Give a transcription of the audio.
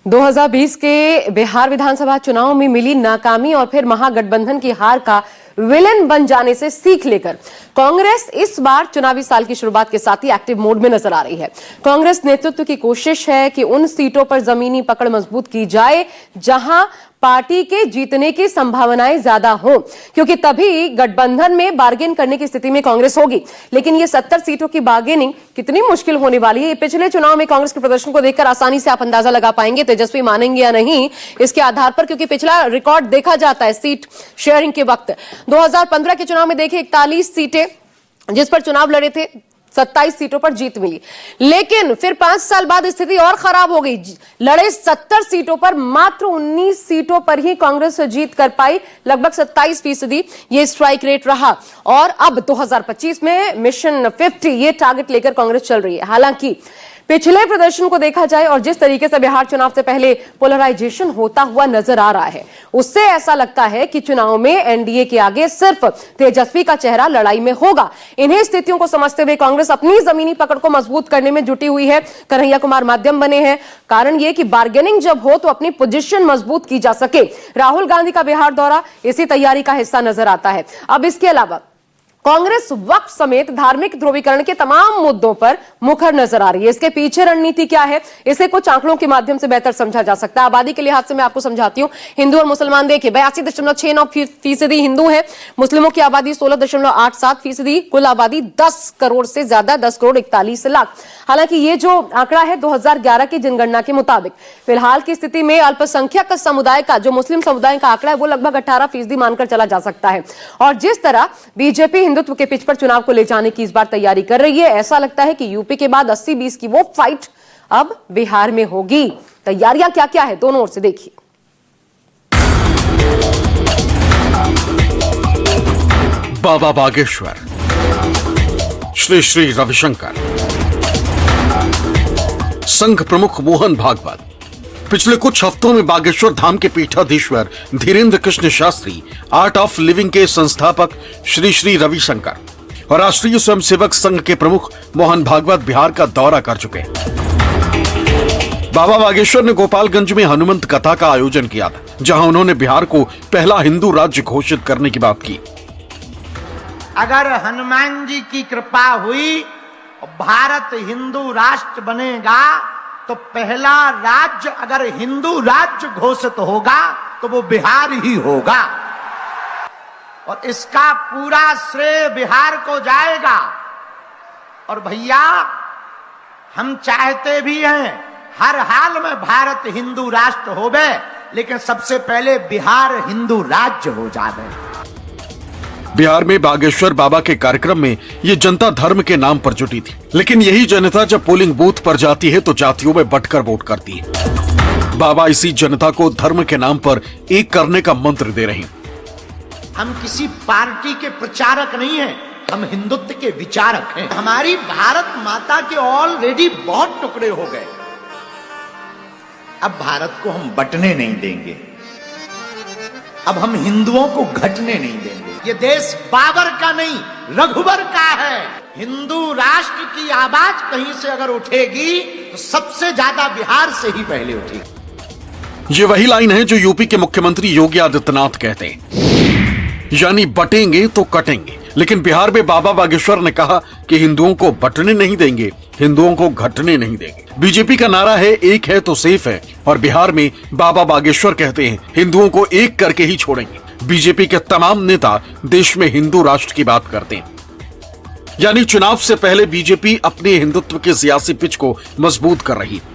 2020 के बिहार विधानसभा चुनाव में मिली नाकामी और फिर महागठबंधन की हार का विलेन बन जाने से सीख लेकर कांग्रेस इस बार चुनावी साल की शुरुआत के साथ ही एक्टिव मोड में नजर आ रही है। कांग्रेस नेतृत्व की कोशिश है कि उन सीटों पर जमीनी पकड़ मजबूत की जाए जहां पार्टी के जीतने की संभावनाएं ज्यादा हो, क्योंकि तभी गठबंधन में बार्गेन करने की स्थिति में कांग्रेस होगी। लेकिन ये 70 सीटों की बार्गेनिंग कितनी मुश्किल होने वाली है, पिछले चुनाव में कांग्रेस के प्रदर्शन को देखकर आसानी से आप अंदाजा लगा पाएंगे। तेजस्वी मानेंगे या नहीं इसके आधार पर, क्योंकि पिछला रिकॉर्ड देखा जाता है सीट शेयरिंग के वक्त। 2015 के चुनाव में देखें 41 सीटें जिस पर चुनाव लड़े थे, 27 सीटों पर जीत मिली। लेकिन फिर 5 साल बाद स्थिति और खराब हो गई। लड़े 70 सीटों पर मात्र 19 सीटों पर ही कांग्रेस जीत कर पाई, लगभग 27% ये स्ट्राइक रेट रहा। और अब 2025 में मिशन 50 ये टारगेट लेकर कांग्रेस चल रही है। हालांकि पिछले प्रदर्शन को देखा जाए और जिस तरीके से बिहार चुनाव से पहले पोलराइजेशन होता हुआ नजर आ रहा है, उससे ऐसा लगता है कि चुनाव में एनडीए के आगे सिर्फ तेजस्वी का चेहरा लड़ाई में होगा। इन्हीं स्थितियों को समझते हुए कांग्रेस अपनी जमीनी पकड़ को मजबूत करने में जुटी हुई है। कन्हैया कुमार माध्यम बने हैं। कारण यह कि बार्गेनिंग जब हो तो अपनी पोजीशन मजबूत की जा सके। राहुल गांधी का बिहार दौरा इसी तैयारी का हिस्सा नजर आता है। अब इसके अलावा कांग्रेस वक्फ समेत धार्मिक ध्रुवीकरण के तमाम मुद्दों पर मुखर नजर आ रही है। इसके पीछे रणनीति क्या है, इसे कुछ आंकड़ों के माध्यम से बेहतर समझा जा सकता है। आबादी के लिहाज से मैं आपको समझाती हूं। हिंदू और मुसलमान देखिए 82.69% हिंदू है, मुस्लिमों की आबादी 16.87%, कुल आबादी 10 करोड़ से ज्यादा, 10 करोड़ 41 लाख। हालांकि ये जो आंकड़ा है 2011 की जनगणना के मुताबिक, फिलहाल की स्थिति में अल्पसंख्यक समुदाय का, जो मुस्लिम समुदाय का आंकड़ा है, वो लगभग 18% मानकर चला जा सकता है। और जिस तरह बीजेपी हिंदुत्व के पिच पर चुनाव को ले जाने की इस बार तैयारी कर रही है, ऐसा लगता है कि यूपी के बाद 80-20 की वो फाइट अब बिहार में होगी। तैयारियां क्या क्या है, दोनों ओर से देखिए। बाबा बागेश्वर, श्री श्री रविशंकर, संघ प्रमुख मोहन भागवत। पिछले कुछ हफ्तों में बागेश्वर धाम के पीठाधीश्वर Dhirendra Krishna Shastri, art of living के संस्थापक श्री श्री रविशंकर और राष्ट्रीय स्वयंसेवक संघ के प्रमुख मोहन भागवत बिहार का दौरा कर चुके हैं। बाबा बागेश्वर ने गोपालगंज में हनुमंत कथा का आयोजन किया था, जहां उन्होंने बिहार को पहला हिंदू राज्य घोषित करने की बात की। अगर हनुमान जी की कृपा हुई, भारत हिंदू राष्ट्र बनेगा, तो पहला राज्य अगर हिंदू राज्य घोषित होगा तो वो बिहार ही होगा। और इसका पूरा श्रेय बिहार को जाएगा। और भैया, हम चाहते भी हैं हर हाल में भारत हिंदू राष्ट्र होवे, लेकिन सबसे पहले बिहार हिंदू राज्य हो जाए। बिहार में बागेश्वर बाबा के कार्यक्रम में ये जनता धर्म के नाम पर जुटी थी, लेकिन यही जनता जब पोलिंग बूथ पर जाती है तो जातियों में बंटकर वोट करती है। बाबा इसी जनता को धर्म के नाम पर एक करने का मंत्र दे रहे हैं। हम किसी पार्टी के प्रचारक नहीं हैं, हम हिंदुत्व के विचारक हैं। हमारी भारत माता के ऑलरेडी बहुत टुकड़े हो गए, अब भारत को हम बंटने नहीं देंगे, अब हम हिंदुओं को घटने नहीं देंगे। ये देश बाबर का नहीं, रघुवर का है। हिंदू राष्ट्र की आवाज कहीं से अगर उठेगी तो सबसे ज्यादा बिहार से ही पहले उठेगी। ये वही लाइन है जो यूपी के मुख्यमंत्री योगी आदित्यनाथ कहते हैं, यानी बटेंगे तो कटेंगे। लेकिन बिहार में बाबा बागेश्वर ने कहा कि हिंदुओं को बंटने नहीं देंगे, हिंदुओं को घटने नहीं देंगे। बीजेपी का नारा है एक है तो सेफ है, और बिहार में बाबा बागेश्वर कहते हैं हिंदुओं को एक करके ही छोड़ेंगे। बीजेपी के तमाम नेता देश में हिंदू राष्ट्र की बात करते हैं, यानी चुनाव से पहले बीजेपी अपने हिंदुत्व के सियासी पिच को मजबूत कर रही है।